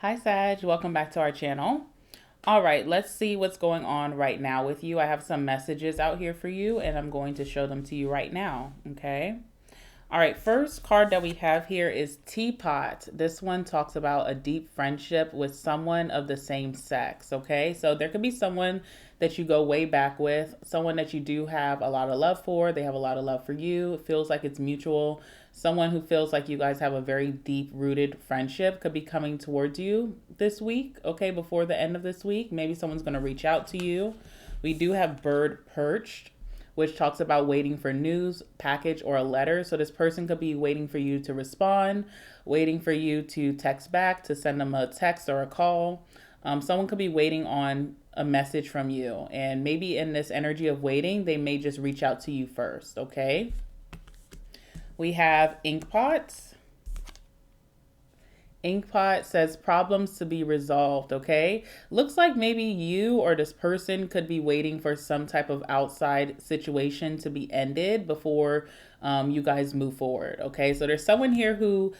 Hi Sag, welcome back to our channel. All right, let's see what's going on right now with you. I have some messages out here for you and I'm going to show them to you right now, okay? All right, first card that we have here is Teapot. This one talks about a deep friendship with someone of the same sex, okay? So there could be someone that you go way back with, someone that you do have a lot of love for. They have a lot of love for you. It feels like it's mutual. Someone who feels like you guys have a very deep-rooted friendship could be coming towards you this week, okay, before the end of this week. Maybe someone's going to reach out to you. We do have Bird Perched, which talks about waiting for news, package, or a letter. So this person could be waiting for you to respond, waiting for you to text back, to send them a text or a call. Someone could be waiting on a message from you. And maybe in this energy of waiting, they may just reach out to you first, okay? We have Inkpots. Inkpot says problems to be resolved, okay? Looks like maybe you or this person could be waiting for some type of outside situation to be ended before you guys move forward, okay? So there's someone here who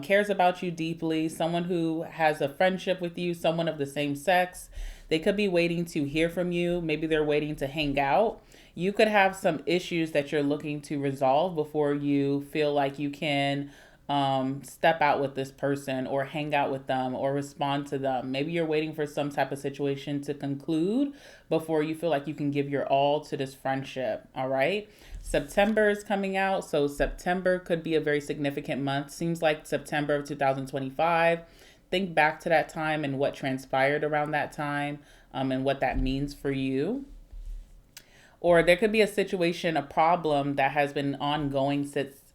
cares about you deeply, someone who has a friendship with you, someone of the same sex. They could be waiting to hear from you. Maybe they're waiting to hang out. You could have some issues that you're looking to resolve before you feel like you can step out with this person or hang out with them or respond to them. Maybe you're waiting for some type of situation to conclude before you feel like you can give your all to this friendship. All right. September is coming out. So September could be a very significant month. Seems like September of 2025. Think back to that time and what transpired around that time, and what that means for you. Or there could be a situation, a problem that has been ongoing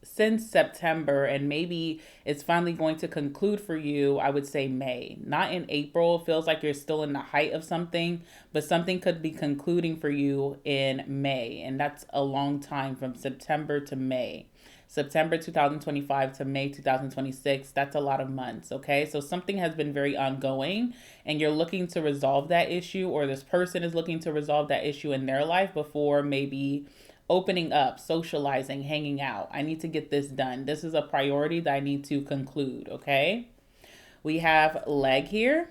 since September, and maybe it's finally going to conclude for you, I would say May. Not in April. It feels like you're still in the height of something, but something could be concluding for you in May. And that's a long time, from September to May. September 2025 to May 2026, that's a lot of months, okay? So something has been very ongoing and you're looking to resolve that issue, or this person is looking to resolve that issue in their life before maybe opening up, socializing, hanging out. I need to get this done. This is a priority that I need to conclude, okay? We have Leg here.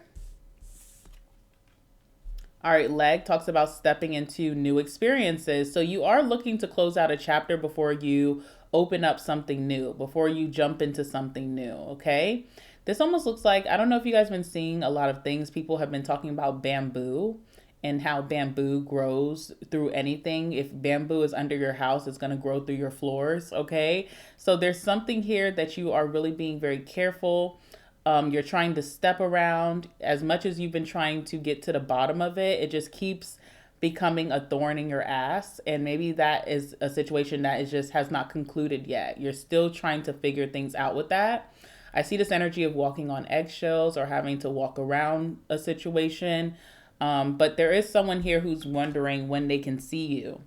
All right, Leg talks about stepping into new experiences. So you are looking to close out a chapter before you open up something new, before you jump into something new, okay? This almost looks like, I don't know if you guys have been seeing a lot of things. People have been talking about bamboo and how bamboo grows through anything. If bamboo is under your house, it's going to grow through your floors, okay? So there's something here that you are really being very careful. You're trying to step around. As much as you've been trying to get to the bottom of it, it just keeps becoming a thorn in your ass. And maybe that is a situation that is just has not concluded yet. You're still trying to figure things out with that. I see this energy of walking on eggshells or having to walk around a situation. But there is someone here who's wondering when they can see you.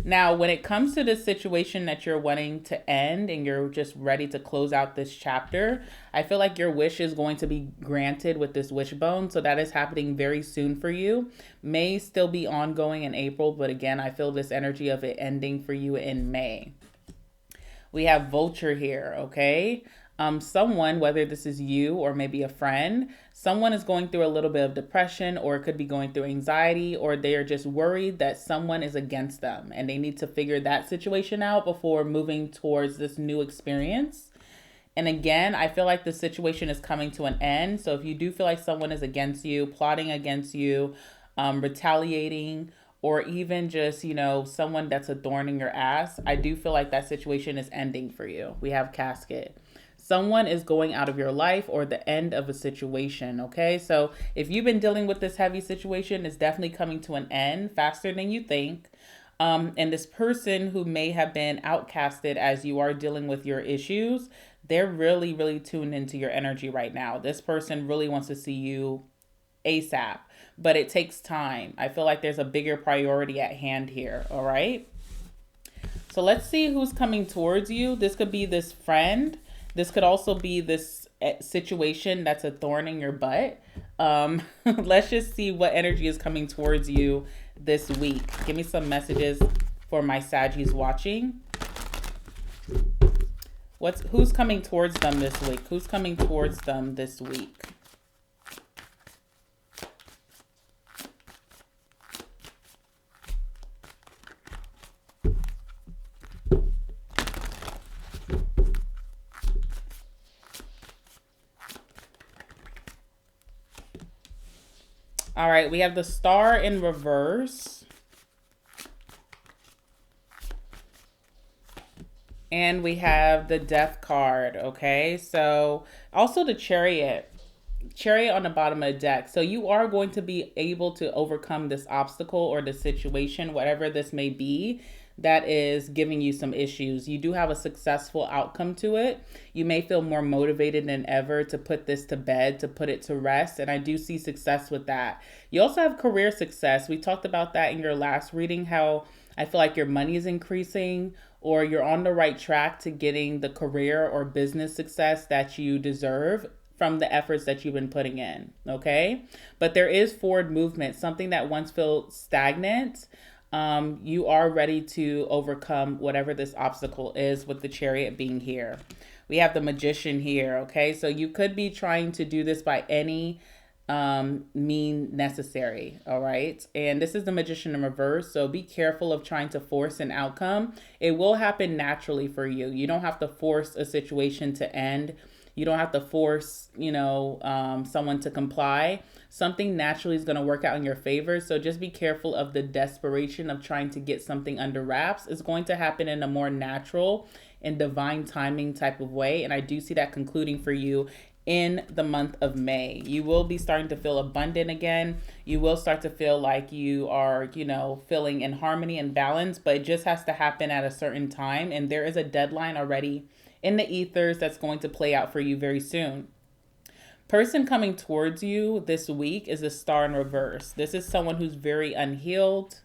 Now, when it comes to this situation that you're wanting to end and you're just ready to close out this chapter, I feel like your wish is going to be granted with this wishbone. So that is happening very soon for you. May still be ongoing in April, but again, I feel this energy of it ending for you in May. We have Vulture here, okay? Someone, whether this is you or maybe a friend, someone is going through a little bit of depression, or it could be going through anxiety, or they are just worried that someone is against them and they need to figure that situation out before moving towards this new experience. And again, I feel like the situation is coming to an end. So if you do feel like someone is against you, plotting against you, retaliating, or even just, someone that's a thorn in your ass, I do feel like that situation is ending for you. We have Casket. Someone is going out of your life, or the end of a situation, okay? So if you've been dealing with this heavy situation, it's definitely coming to an end faster than you think. And this person who may have been outcasted as you are dealing with your issues, they're really, really tuned into your energy right now. This person really wants to see you ASAP, but it takes time. I feel like there's a bigger priority at hand here, all right? So let's see who's coming towards you. This could be this friend. This could also be this situation that's a thorn in your butt. Let's just see what energy is coming towards you this week. Give me some messages for my Saggies watching. Who's coming towards them this week? Who's coming towards them this week? All right, we have the Star in reverse. And we have the Death card, okay? So also the Chariot on the bottom of the deck. So you are going to be able to overcome this obstacle or the situation, whatever this may be, that is giving you some issues. You do have a successful outcome to it. You may feel more motivated than ever to put this to bed, to put it to rest. And I do see success with that. You also have career success. We talked about that in your last reading, how I feel like your money is increasing or you're on the right track to getting the career or business success that you deserve from the efforts that you've been putting in, okay? But there is forward movement, something that once felt stagnant. You are ready to overcome whatever this obstacle is with the Chariot being here. We have the Magician here, okay? So you could be trying to do this by any mean necessary, all right? And this is the Magician in reverse, so be careful of trying to force an outcome. It will happen naturally for you. You don't have to force a situation to end. You don't have to force, someone to comply. Something naturally is going to work out in your favor. So just be careful of the desperation of trying to get something under wraps. It's going to happen in a more natural and divine timing type of way. And I do see that concluding for you in the month of May. You will be starting to feel abundant again. You will start to feel like you are, feeling in harmony and balance, but it just has to happen at a certain time. And there is a deadline already in the ethers that's going to play out for you very soon. Person coming towards you this week is a Star in reverse. This is someone who's very unhealed.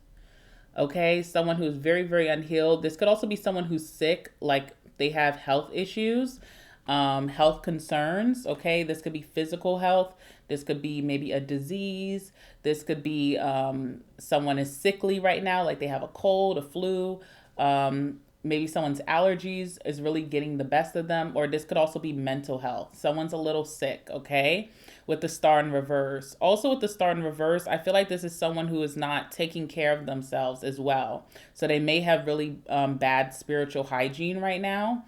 Okay, someone who's very, very unhealed. This could also be someone who's sick, like they have health issues, health concerns. Okay, this could be physical health. This could be maybe a disease. This could be someone is sickly right now, like they have a cold, a flu. Maybe someone's allergies is really getting the best of them, or this could also be mental health. Someone's a little sick, okay, with the Star in reverse. Also with the Star in reverse, I feel like this is someone who is not taking care of themselves as well. So they may have really bad spiritual hygiene right now.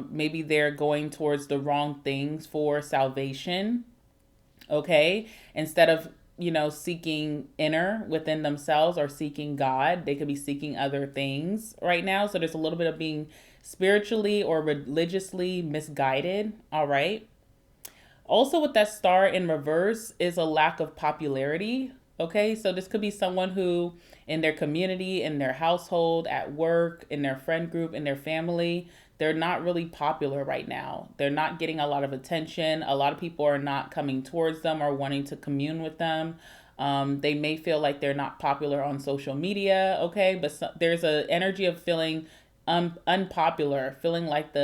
Maybe they're going towards the wrong things for salvation, okay? Instead of seeking inner within themselves or seeking God, they could be seeking other things right now. So there's a little bit of being spiritually or religiously misguided, all right? Also with that Star in reverse is a lack of popularity, okay? So this could be someone who in their community, in their household, at work, in their friend group, in their family, they're not really popular right now. They're not getting a lot of attention. A lot of people are not coming towards them or wanting to commune with them. They may feel like they're not popular on social media, okay? But there's an energy of feeling unpopular, feeling like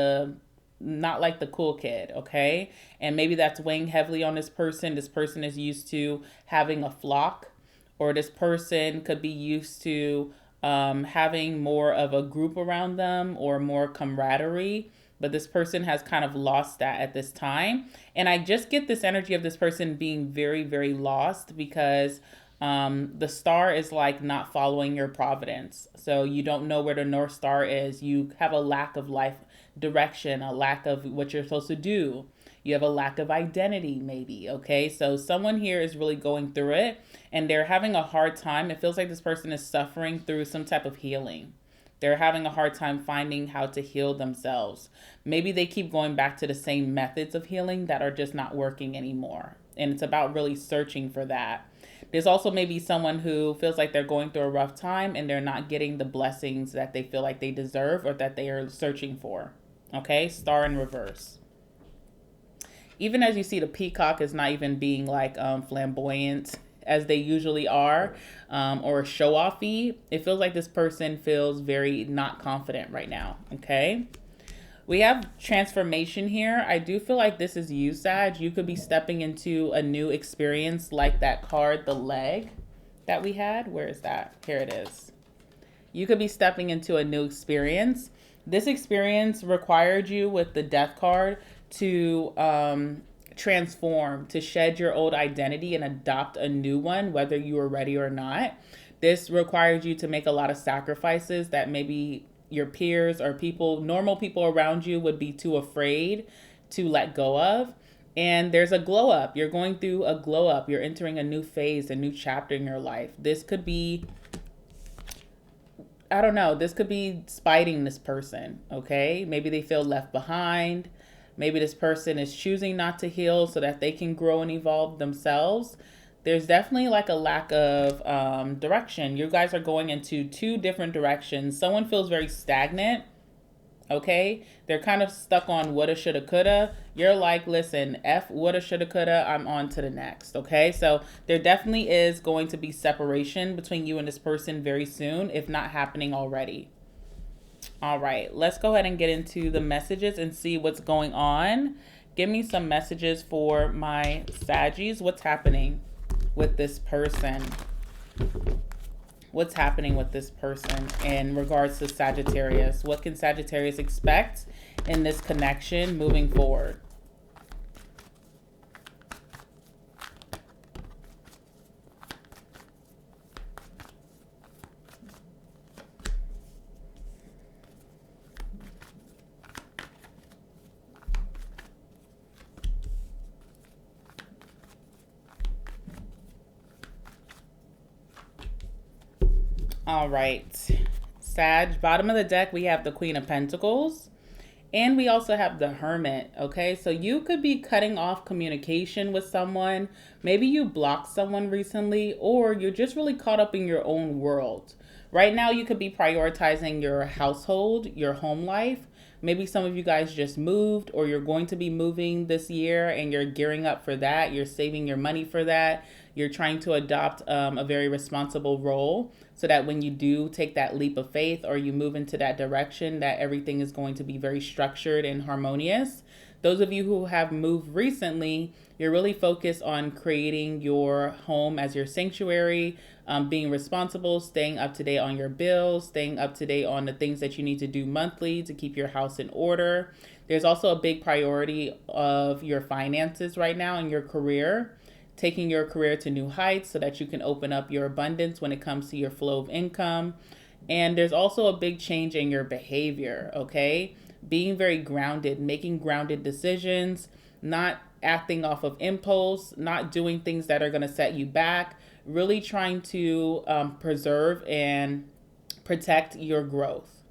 not like the cool kid, okay? And maybe that's weighing heavily on this person. This person is used to having a flock, or this person could be used to having more of a group around them or more camaraderie, but this person has kind of lost that at this time. And I just get this energy of this person being very, very lost because the star is like not following your providence. So you don't know where the North Star is. You have a lack of life direction, a lack of what you're supposed to do. You have a lack of identity, maybe, okay? So someone here is really going through it and they're having a hard time. It feels like this person is suffering through some type of healing. They're having a hard time finding how to heal themselves. Maybe they keep going back to the same methods of healing that are just not working anymore. And it's about really searching for that. There's also maybe someone who feels like they're going through a rough time and they're not getting the blessings that they feel like they deserve or that they are searching for. Okay, Star in reverse. Even as you see, the peacock is not even being like flamboyant as they usually are, or show-offy. It feels like this person feels very not confident right now, okay? We have transformation here. I do feel like this is you, Sag. You could be stepping into a new experience like that card, the leg that we had. Where is that? Here it is. You could be stepping into a new experience. This experience required you with the death card to transform, to shed your old identity and adopt a new one, whether you were ready or not. This required you to make a lot of sacrifices that maybe your peers or normal people around you would be too afraid to let go of. And there's a glow up. You're going through a glow up. You're entering a new phase, a new chapter in your life. This could be, I don't know, this could be spiting this person, okay? Maybe they feel left behind. Maybe this person is choosing not to heal so that they can grow and evolve themselves. There's definitely like a lack of direction. You guys are going into two different directions. Someone feels very stagnant, okay? They're kind of stuck on woulda, shoulda, coulda. You're like, listen, F woulda, shoulda, coulda, I'm on to the next, okay? So there definitely is going to be separation between you and this person very soon, if not happening already. All right, let's go ahead and get into the messages and see what's going on. Give me some messages for my Saggies. What's happening with this person? What's happening with this person in regards to Sagittarius? What can Sagittarius expect in this connection moving forward? All right, Sag, bottom of the deck, we have the Queen of Pentacles. And we also have the Hermit, okay? So you could be cutting off communication with someone. Maybe you blocked someone recently, or you're just really caught up in your own world. Right now, you could be prioritizing your household, your home life. Maybe some of you guys just moved, or you're going to be moving this year and you're gearing up for that. You're saving your money for that. You're trying to adopt a very responsible role so that when you do take that leap of faith or you move into that direction, that everything is going to be very structured and harmonious. Those of you who have moved recently, you're really focused on creating your home as your sanctuary, being responsible, staying up to date on your bills, staying up to date on the things that you need to do monthly to keep your house in order. There's also a big priority of your finances right now in your career, taking your career to new heights so that you can open up your abundance when it comes to your flow of income. And there's also a big change in your behavior, okay? Being very grounded, making grounded decisions, not acting off of impulse, not doing things that are going to set you back, really trying to preserve and protect your growth,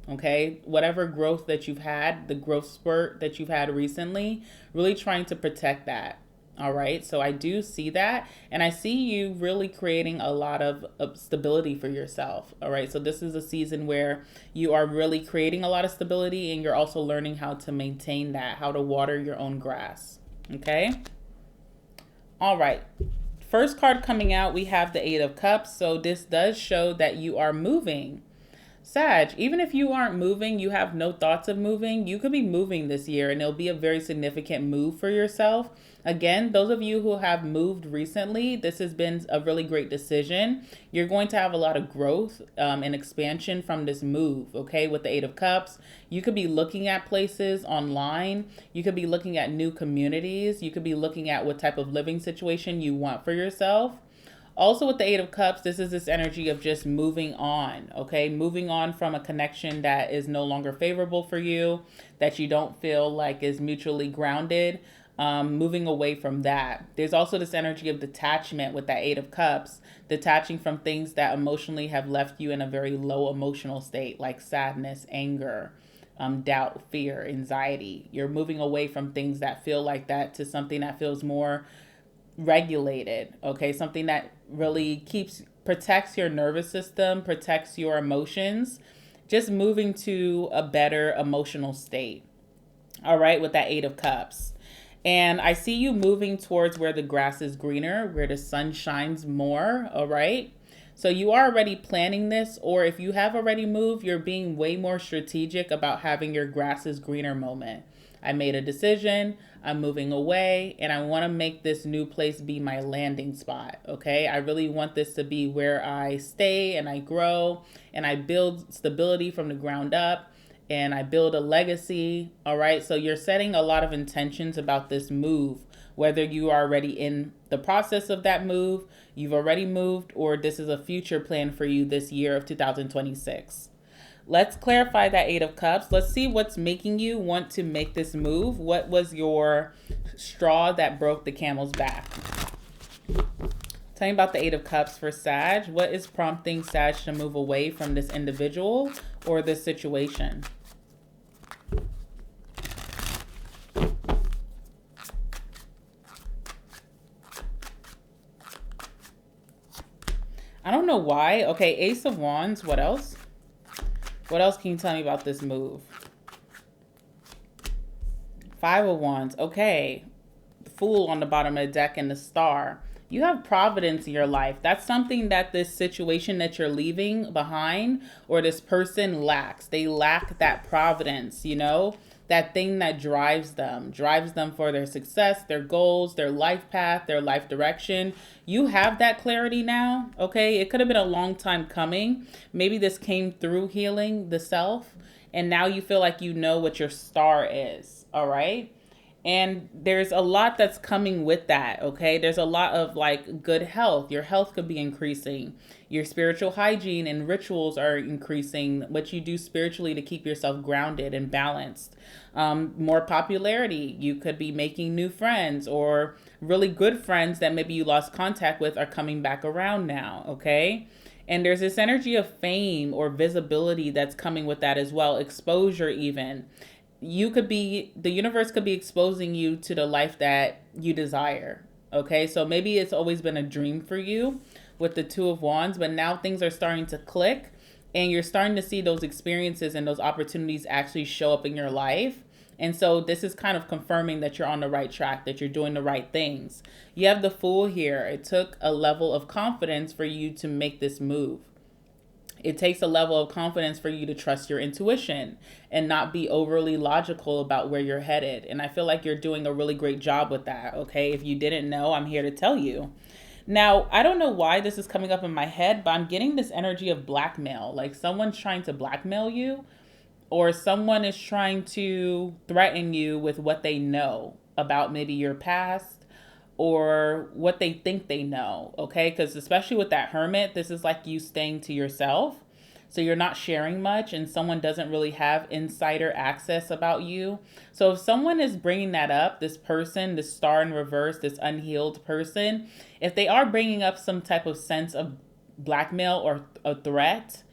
okay? Whatever growth that you've had, the growth spurt that you've had recently, really trying to protect that. All right, so I do see that, and I see you really creating a lot of stability for yourself. All right, so this is a season where you are really creating a lot of stability, and you're also learning how to maintain that, how to water your own grass. Okay, all right. First card coming out, we have the Eight of Cups. So this does show that you are moving. Sag, even if you aren't moving, you have no thoughts of moving, you could be moving this year and it'll be a very significant move for yourself. Again, those of you who have moved recently, this has been a really great decision. You're going to have a lot of growth and expansion from this move, okay? With the Eight of Cups, you could be looking at places online. You could be looking at new communities. You could be looking at what type of living situation you want for yourself. Also with the Eight of Cups, this is this energy of just moving on, okay? Moving on from a connection that is no longer favorable for you, that you don't feel like is mutually grounded, moving away from that. There's also this energy of detachment with that Eight of Cups, detaching from things that emotionally have left you in a very low emotional state, like sadness, anger, doubt, fear, anxiety. You're moving away from things that feel like that to something that feels more regulated, okay? Something that really protects your nervous system, protects your emotions, just moving to a better emotional state. All right, with that Eight of Cups. And I see you moving towards where the grass is greener, where the sun shines more, all right? So you are already planning this, or if you have already moved, you're being way more strategic about having your grass is greener moment. I made a decision, I'm moving away, and I want to make this new place be my landing spot, okay? I really want this to be where I stay and I grow and I build stability from the ground up and I build a legacy, all right? So you're setting a lot of intentions about this move, whether you are already in the process of that move, you've already moved, or this is a future plan for you this year of 2026. Let's clarify that Eight of Cups. Let's see what's making you want to make this move. What was your straw that broke the camel's back? Tell me about the Eight of Cups for Sag. What is prompting Sag to move away from this individual or this situation? I don't know why. Okay, Ace of Wands. What else? What else can you tell me about this move? Five of Wands. Okay. Fool on the bottom of the deck and the Star. You have providence in your life. That's something that this situation that you're leaving behind or this person lacks. They lack that providence, you know? That thing that drives them for their success, their goals, their life path, their life direction. You have that clarity now, okay? It could have been a long time coming. Maybe this came through healing the self, and now you feel like you know what your star is, all right? And there's a lot that's coming with that, okay? There's a lot of like good health. Your health could be increasing. Your spiritual hygiene and rituals are increasing. What you do spiritually to keep yourself grounded and balanced. More popularity. You could be making new friends, or really good friends that maybe you lost contact with are coming back around now, okay? And there's this energy of fame or visibility that's coming with that as well. Exposure even. The universe could be exposing you to the life that you desire. Okay, so maybe it's always been a dream for you with the Two of Wands, but now things are starting to click and you're starting to see those experiences and those opportunities actually show up in your life. And so this is kind of confirming that you're on the right track, that you're doing the right things. You have the Fool here. It took a level of confidence for you to make this move. It takes a level of confidence for you to trust your intuition and not be overly logical about where you're headed. And I feel like you're doing a really great job with that, okay? If you didn't know, I'm here to tell you. Now, I don't know why this is coming up in my head, but I'm getting this energy of blackmail. Like someone's trying to blackmail you, or someone is trying to threaten you with what they know about maybe your past or what they think they know, okay? Because especially with that Hermit, this is like you staying to yourself. So you're not sharing much and someone doesn't really have insider access about you. So if someone is bringing that up, this person, this Star in reverse, this unhealed person, if they are bringing up some type of sense of blackmail or a threat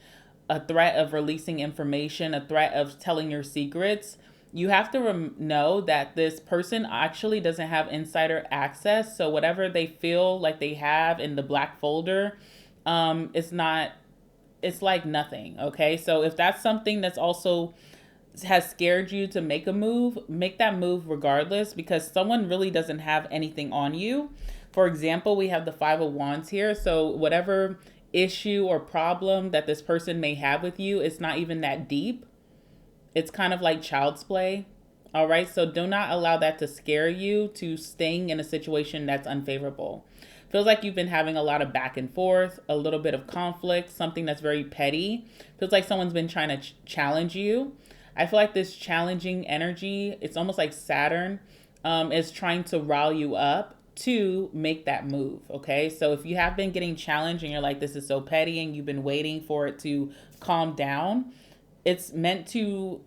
of releasing information, a threat of telling your secrets, you have to know that this person actually doesn't have insider access. So whatever they feel like they have in the black folder, it's like nothing. Okay. So if that's something that's also has scared you to make a move, make that move regardless, because someone really doesn't have anything on you. For example, we have the Five of Wands here. So whatever issue or problem that this person may have with you, it's not even that deep. It's kind of like child's play. All right. So do not allow that to scare you to staying in a situation that's unfavorable. Feels like you've been having a lot of back and forth, a little bit of conflict, something that's very petty. Feels like someone's been trying to challenge you. I feel like this challenging energy, it's almost like Saturn is trying to rile you up to make that move. Okay. So if you have been getting challenged and you're like, this is so petty, and you've been waiting for it to calm down, it's meant to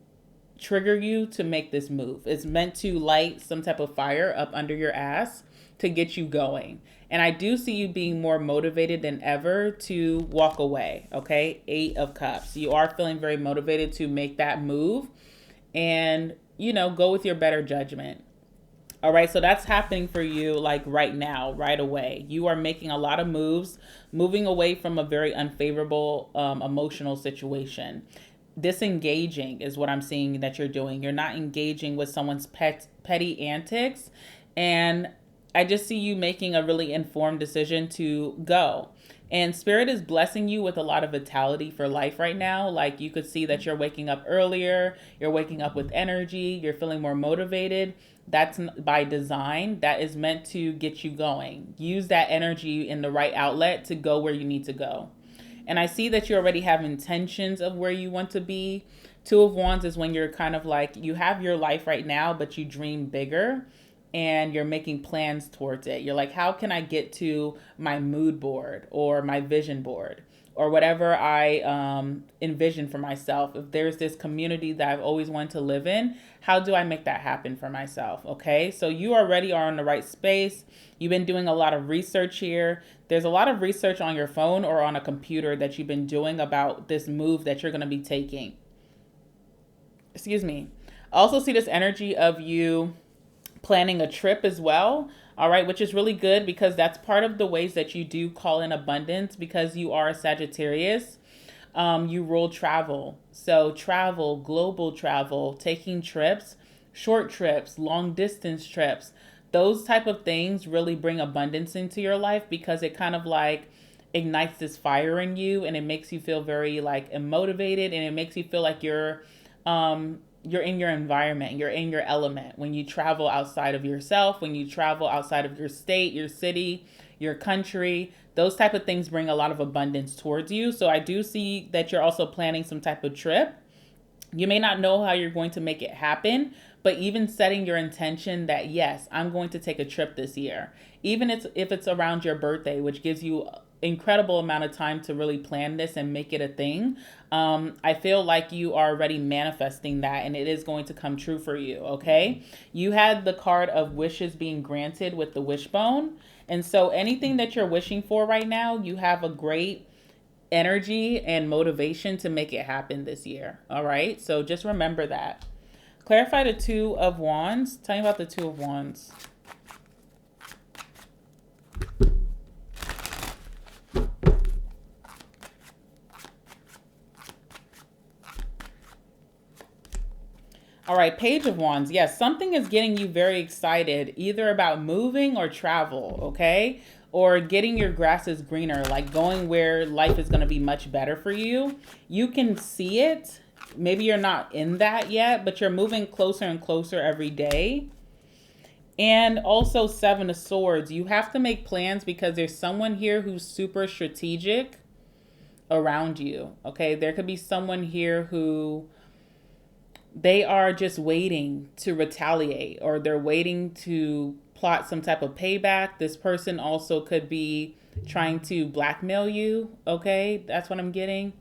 trigger you to make this move. It's meant to light some type of fire up under your ass to get you going. And I do see you being more motivated than ever to walk away. Okay. Eight of Cups. You are feeling very motivated to make that move and, go with your better judgment. All right. So that's happening for you like right now, right away. You are making a lot of moves, moving away from a very unfavorable emotional situation. Disengaging is what I'm seeing that you're doing. You're not engaging with someone's petty antics. And I just see you making a really informed decision to go. And Spirit is blessing you with a lot of vitality for life right now. Like you could see that you're waking up earlier. You're waking up with energy. You're feeling more motivated. That's by design. That is meant to get you going. Use that energy in the right outlet to go where you need to go. And I see that you already have intentions of where you want to be. Two of Wands is when you're kind of like, you have your life right now, but you dream bigger and you're making plans towards it. You're like, how can I get to my mood board or my vision board? or whatever I envision for myself. If there's this community that I've always wanted to live in, how do I make that happen for myself? Okay, so you already are in the right space. You've been doing a lot of research here. There's a lot of research on your phone or on a computer that you've been doing about this move that you're going to be taking. Excuse me. I also see this energy of you planning a trip as well. All right, which is really good because that's part of the ways that you do call in abundance because you are a Sagittarius. You rule travel. So, travel, global travel, taking trips, short trips, long distance trips, those type of things really bring abundance into your life because it kind of like ignites this fire in you and it makes you feel very like motivated and it makes you feel like you're in your environment, you're in your element when you travel outside of yourself, when you travel outside of your state, your city, your country. Those type of things bring a lot of abundance towards you. So I do see that you're also planning some type of trip. You may not know how you're going to make it happen, but even setting your intention that, yes, I'm going to take a trip this year, even if it's around your birthday, which gives you incredible amount of time to really plan this and make it a thing. I feel like you are already manifesting that and it is going to come true for you, okay? You had the card of wishes being granted with the wishbone. And so anything that you're wishing for right now, you have a great energy and motivation to make it happen this year. All right. So just remember that. Clarify the Two of Wands. Tell me about the Two of Wands. All right, Page of Wands. Yes, something is getting you very excited, either about moving or travel, okay? Or getting your grasses greener, like going where life is going to be much better for you. You can see it. Maybe you're not in that yet, but you're moving closer and closer every day. And also Seven of Swords. You have to make plans because there's someone here who's super strategic around you, okay? There could be someone here who they are just waiting to retaliate or they're waiting to plot some type of payback. This person also could be trying to blackmail you. Okay, that's what I'm getting.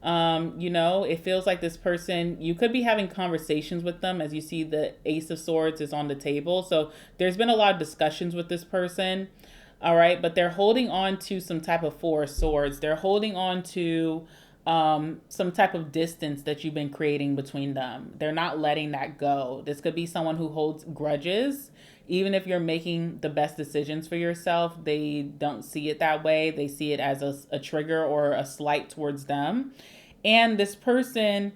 It feels like this person, you could be having conversations with them as you see the Ace of Swords is on the table. So there's been a lot of discussions with this person. All right, but they're holding on to some type of Four of Swords. They're holding on to some type of distance that you've been creating between them. They're not letting that go. This could be someone who holds grudges. Even if you're making the best decisions for yourself, they don't see it that way. They see it as a trigger or a slight towards them. And this person,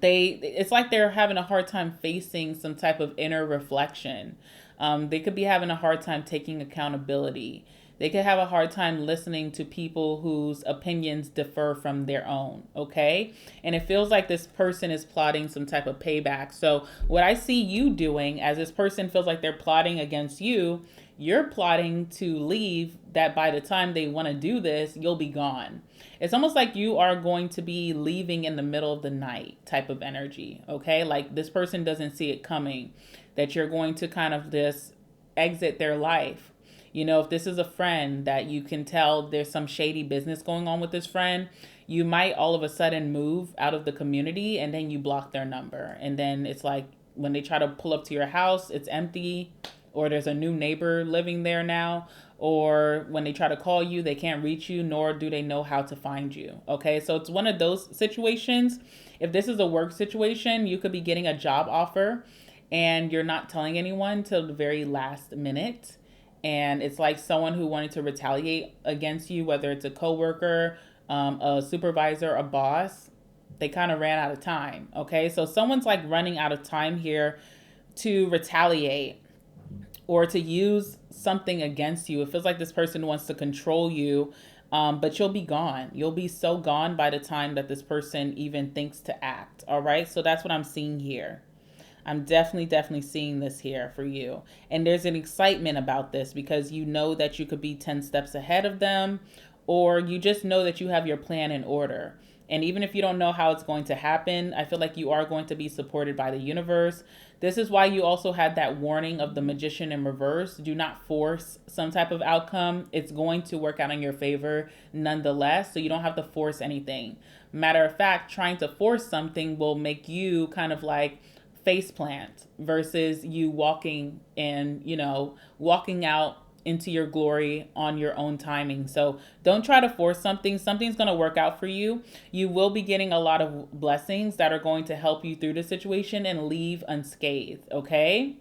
it's like they're having a hard time facing some type of inner reflection. They could be having a hard time taking accountability. They could have a hard time listening to people whose opinions differ from their own, okay? And it feels like this person is plotting some type of payback. So what I see you doing as this person feels like they're plotting against you, you're plotting to leave that by the time they want to do this, you'll be gone. It's almost like you are going to be leaving in the middle of the night type of energy, okay? Like this person doesn't see it coming, that you're going to kind of just exit their life. If this is a friend that you can tell there's some shady business going on with this friend, you might all of a sudden move out of the community and then you block their number. And then it's like when they try to pull up to your house, it's empty, or there's a new neighbor living there now, or when they try to call you, they can't reach you, nor do they know how to find you. Okay, so it's one of those situations. If this is a work situation, you could be getting a job offer and you're not telling anyone till the very last minute. And it's like someone who wanted to retaliate against you, whether it's a coworker, a supervisor, a boss, they kind of ran out of time. Okay, so someone's like running out of time here to retaliate or to use something against you. It feels like this person wants to control you, but you'll be gone. You'll be so gone by the time that this person even thinks to act. All right, so that's what I'm seeing here. I'm definitely seeing this here for you. And there's an excitement about this because you know that you could be 10 steps ahead of them, or you just know that you have your plan in order. And even if you don't know how it's going to happen, I feel like you are going to be supported by the universe. This is why you also had that warning of the magician in reverse. Do not force some type of outcome. It's going to work out in your favor nonetheless. So you don't have to force anything. Matter of fact, trying to force something will make you kind of like face plant versus you walking and, walking out into your glory on your own timing. So don't try to force something. Something's going to work out for you. You will be getting a lot of blessings that are going to help you through the situation and leave unscathed, okay?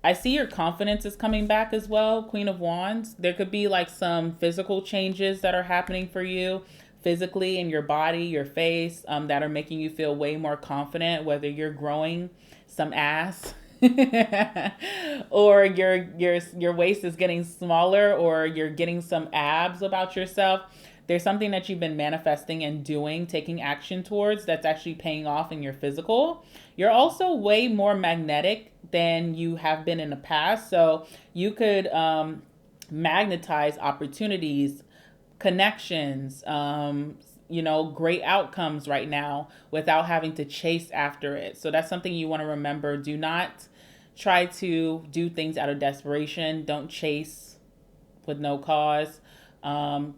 I see your confidence is coming back as well, Queen of Wands. There could be like some physical changes that are happening for you physically in your body, your face, that are making you feel way more confident, whether you're growing some ass or your waist is getting smaller, or you're getting some abs about yourself. There's something that you've been manifesting and doing, taking action towards, that's actually paying off in your physical. You're also way more magnetic than you have been in the past. So you could magnetize opportunities, connections, great outcomes right now without having to chase after it. So that's something you want to remember. Do not try to do things out of desperation. Don't chase with no cause.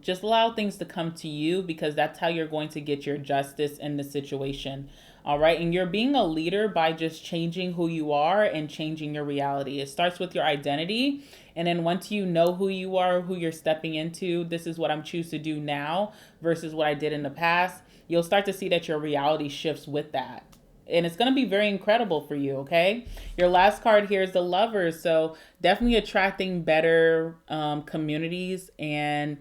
Just allow things to come to you, because that's how you're going to get your justice in the situation. All right. And you're being a leader by just changing who you are and changing your reality. It starts with your identity. And then once you know who you are, who you're stepping into, this is what I'm choosing to do now versus what I did in the past, you'll start to see that your reality shifts with that. And it's going to be very incredible for you, okay? Your last card here is the Lovers. So definitely attracting better communities and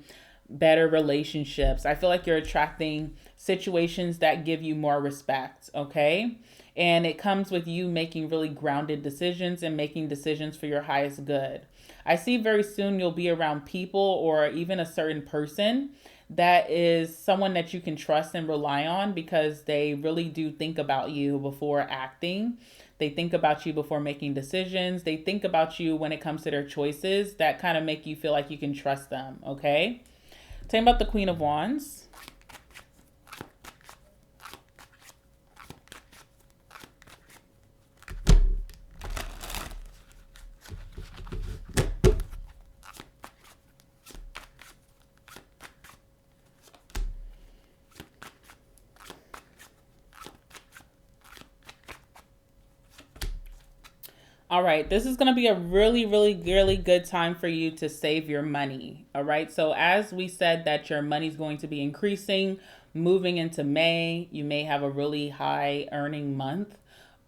better relationships. I feel like you're attracting situations that give you more respect, okay? And it comes with you making really grounded decisions and making decisions for your highest good. I see very soon you'll be around people or even a certain person that is someone that you can trust and rely on, because they really do think about you before acting. They think about you before making decisions. They think about you when it comes to their choices that kind of make you feel like you can trust them, okay? Tell me about the Queen of Wands. All right, this is going to be a really, really, really good time for you to save your money. All right, so as we said that your money is going to be increasing, moving into May, you may have a really high earning month,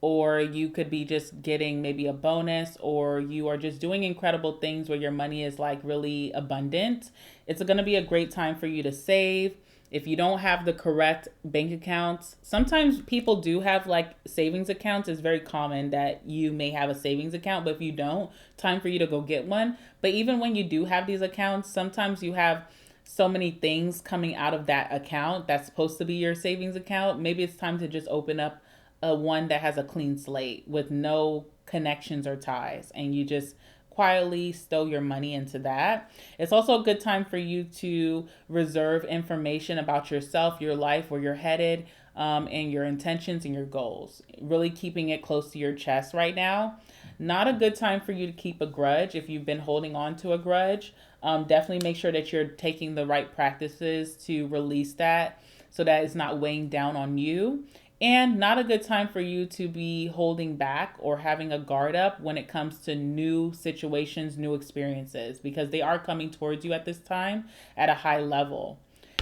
or you could be just getting maybe a bonus, or you are just doing incredible things where your money is like really abundant. It's going to be a great time for you to save. If you don't have the correct bank accounts, sometimes people do have like savings accounts. It's very common that you may have a savings account, but if you don't, time for you to go get one. But even when you do have these accounts, sometimes you have so many things coming out of that account that's supposed to be your savings account. Maybe it's time to just open up a one that has a clean slate with no connections or ties, and you just quietly stow your money into that. It's also a good time for you to reserve information about yourself, your life, where you're headed, and your intentions and your goals. Really keeping it close to your chest right now. Not a good time for you to keep a grudge if you've been holding on to a grudge. Definitely make sure that you're taking the right practices to release that so that it's not weighing down on you. And not a good time for you to be holding back or having a guard up when it comes to new situations, new experiences, because they are coming towards you at this time at a high level.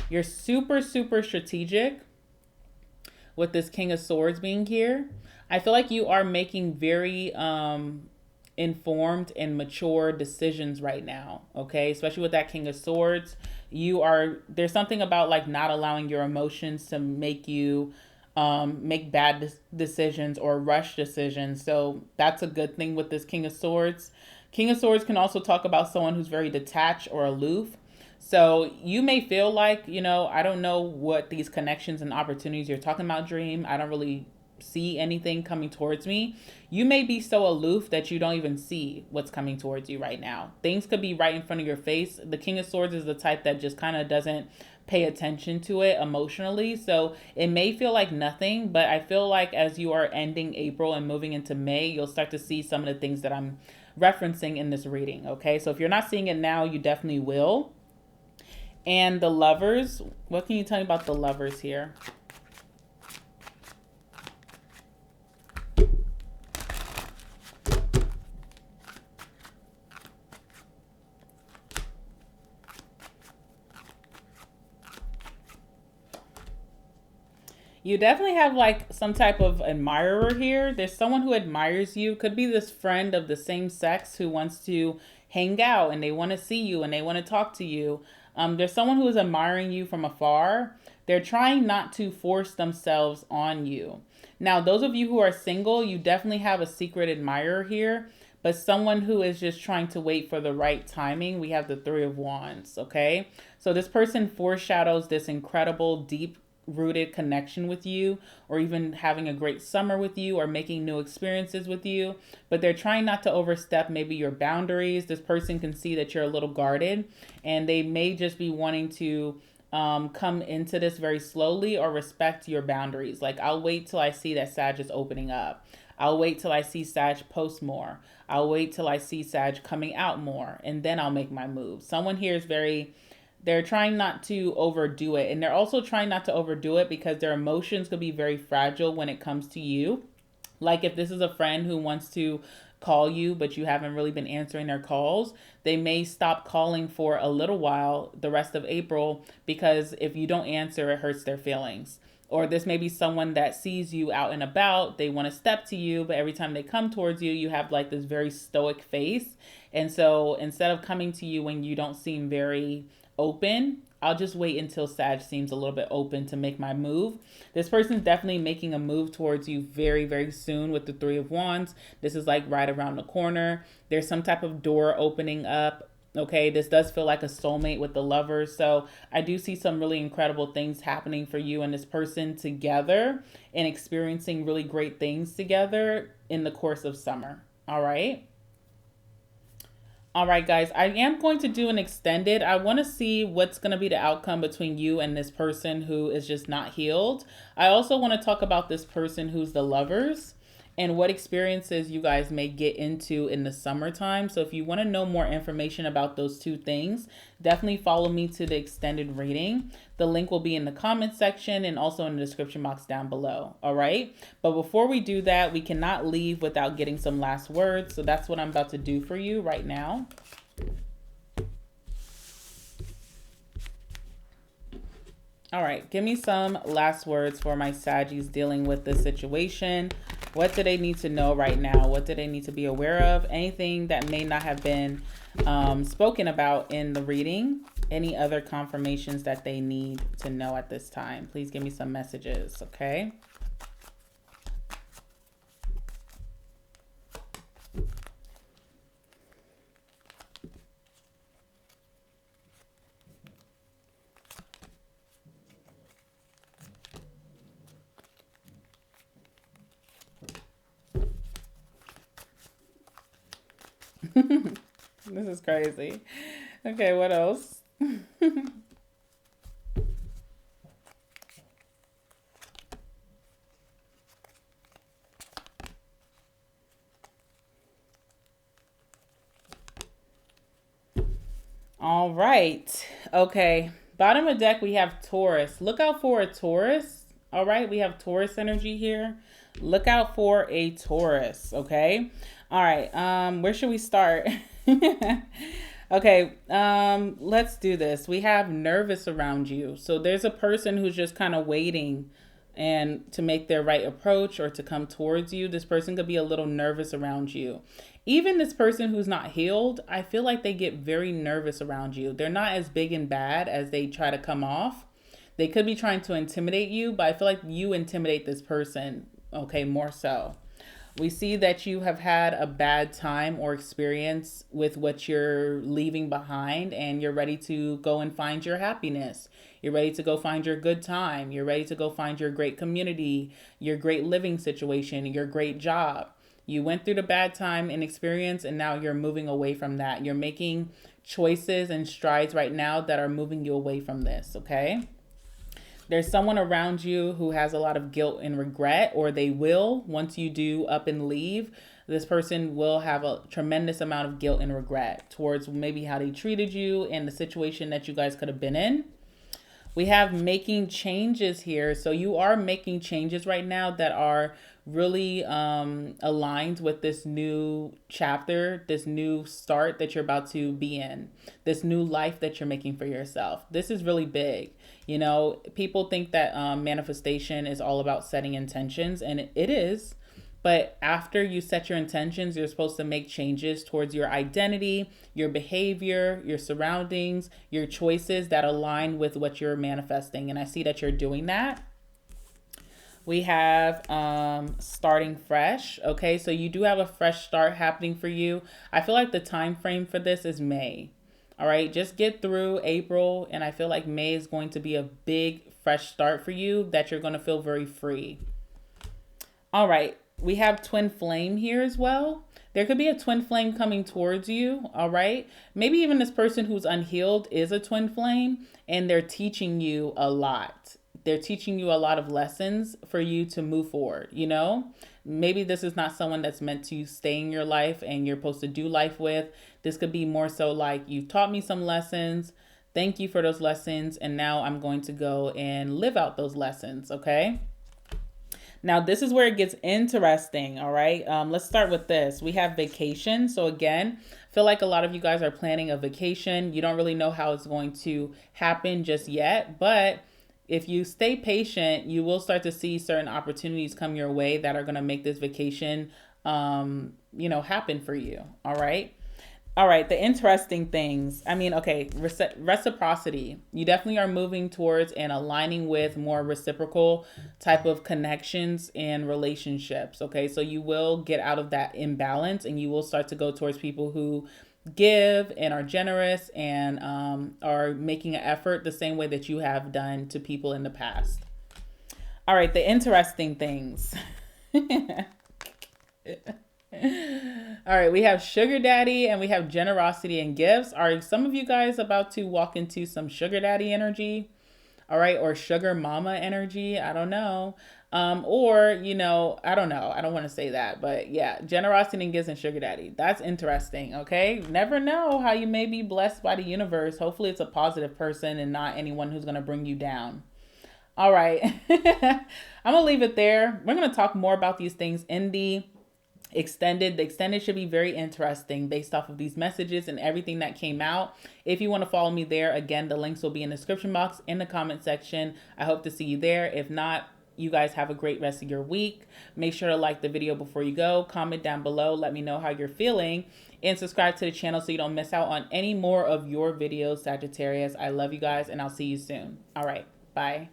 You're super, super strategic with this King of Swords being here. I feel like you are making very informed and mature decisions right now, okay? Especially with that King of Swords. There's something about like not allowing your emotions to make you make bad decisions or rush decisions. So that's a good thing with this King of Swords. King of Swords can also talk about someone who's very detached or aloof. So you may feel like, I don't know what these connections and opportunities you're talking about, Dream. I don't really see anything coming towards me. You may be so aloof that you don't even see what's coming towards you right now. Things could be right in front of your face. The King of Swords is the type that just kind of doesn't pay attention to it emotionally. So it may feel like nothing, but I feel like as you are ending April and moving into May, you'll start to see some of the things that I'm referencing in this reading. Okay, so if you're not seeing it now, you definitely will. And the lovers, what can you tell me about the lovers here? You definitely have like some type of admirer here. There's someone who admires you. Could be this friend of the same sex who wants to hang out and they want to see you and they want to talk to you. There's someone who is admiring you from afar. They're trying not to force themselves on you. Now, those of you who are single, you definitely have a secret admirer here, but someone who is just trying to wait for the right timing. We have the Three of Wands, okay? So this person foreshadows this incredible, deep rooted connection with you, or even having a great summer with you, or making new experiences with you, but they're trying not to overstep maybe your boundaries. This person can see that you're a little guarded and they may just be wanting to come into this very slowly or respect your boundaries. Like, I'll wait till I see that Sag is opening up. I'll wait till I see Sag post more. I'll wait till I see Sag coming out more, and then I'll make my move. Someone here is they're trying not to overdo it. And they're also trying not to overdo it because their emotions could be very fragile when it comes to you. Like if this is a friend who wants to call you, but you haven't really been answering their calls, they may stop calling for a little while the rest of April, because if you don't answer, it hurts their feelings. Or this may be someone that sees you out and about, they want to step to you, but every time they come towards you, you have like this very stoic face. And so instead of coming to you when you don't seem very open, I'll just wait until Sag seems a little bit open to make my move. This person's definitely making a move towards you very, very soon with the Three of Wands. This is like right around the corner. There's some type of door opening up. Okay, this does feel like a soulmate with the Lovers. So I do see some really incredible things happening for you and this person together, and experiencing really great things together in the course of summer. All right. All right, guys, I am going to do an extended. I want to see what's going to be the outcome between you and this person who is just not healed. I also want to talk about this person who's the Lovers and what experiences you guys may get into in the summertime. So if you want to know more information about those two things, definitely follow me to the extended reading. The link will be in the comment section and also in the description box down below. All right. But before we do that, we cannot leave without getting some last words. So that's what I'm about to do for you right now. All right, give me some last words for my Saggies dealing with this situation. What do they need to know right now? What do they need to be aware of? Anything that may not have been spoken about in the reading? Any other confirmations that they need to know at this time? Please give me some messages, okay? This is crazy. Okay, what else? All right. Okay. Bottom of deck, we have Taurus. Look out for a Taurus. All right. We have Taurus energy here. Look out for a Taurus. Okay. All right. Where should we start? Okay. Let's do this. We have nervous around you. So there's a person who's just kind of waiting and to make their right approach or to come towards you. This person could be a little nervous around you. Even this person who's not healed, I feel like they get very nervous around you. They're not as big and bad as they try to come off. They could be trying to intimidate you, but I feel like you intimidate this person, okay, more so. We see that you have had a bad time or experience with what you're leaving behind, and you're ready to go and find your happiness. You're ready to go find your good time. You're ready to go find your great community, your great living situation, your great job. You went through the bad time and experience, and now you're moving away from that. You're making choices and strides right now that are moving you away from this, okay? There's someone around you who has a lot of guilt and regret, or they will once you do up and leave. This person will have a tremendous amount of guilt and regret towards maybe how they treated you and the situation that you guys could have been in. We have making changes here. So you are making changes right now that are really aligned with this new chapter, this new start that you're about to be in, this new life that you're making for yourself. This is really big. You know, people think that manifestation is all about setting intentions, and it is. But after you set your intentions, you're supposed to make changes towards your identity, your behavior, your surroundings, your choices that align with what you're manifesting. And I see that you're doing that. We have starting fresh. Okay, so you do have a fresh start happening for you. I feel like the time frame for this is May. All right, just get through April, and I feel like May is going to be a big fresh start for you that you're going to feel very free. All right, we have twin flame here as well. There could be a twin flame coming towards you, all right? Maybe even this person who's unhealed is a twin flame, and they're teaching you a lot. They're teaching you a lot of lessons for you to move forward, you know? Maybe this is not someone that's meant to stay in your life and you're supposed to do life with. This could be more so like, you taught me some lessons. Thank you for those lessons. And now I'm going to go and live out those lessons, okay? Now, this is where it gets interesting, all right? Let's start with this. We have vacation. So again, I feel like a lot of you guys are planning a vacation. You don't really know how it's going to happen just yet, but if you stay patient, you will start to see certain opportunities come your way that are going to make this vacation, happen for you. All right. All right. The interesting things. I mean, okay. Reciprocity. You definitely are moving towards and aligning with more reciprocal type of connections and relationships. Okay. So you will get out of that imbalance and you will start to go towards people who give and are generous and are making an effort the same way that you have done to people in the past. All right, the interesting things. All right, we have sugar daddy and we have generosity and gifts. Are some of you guys about to walk into some sugar daddy energy? All right, or sugar mama energy? I don't know. I don't know. I don't want to say that, but yeah, generosity and gifts and sugar daddy. That's interesting. Okay. Never know how you may be blessed by the universe. Hopefully it's a positive person and not anyone who's going to bring you down. All right. I'm going to leave it there. We're going to talk more about these things in the extended. The extended should be very interesting based off of these messages and everything that came out. If you want to follow me there, again, the links will be in the description box in the comment section. I hope to see you there. If not, you guys have a great rest of your week. Make sure to like the video before you go. Comment down below. Let me know how you're feeling. And subscribe to the channel so you don't miss out on any more of your videos, Sagittarius. I love you guys, and I'll see you soon. All right. Bye.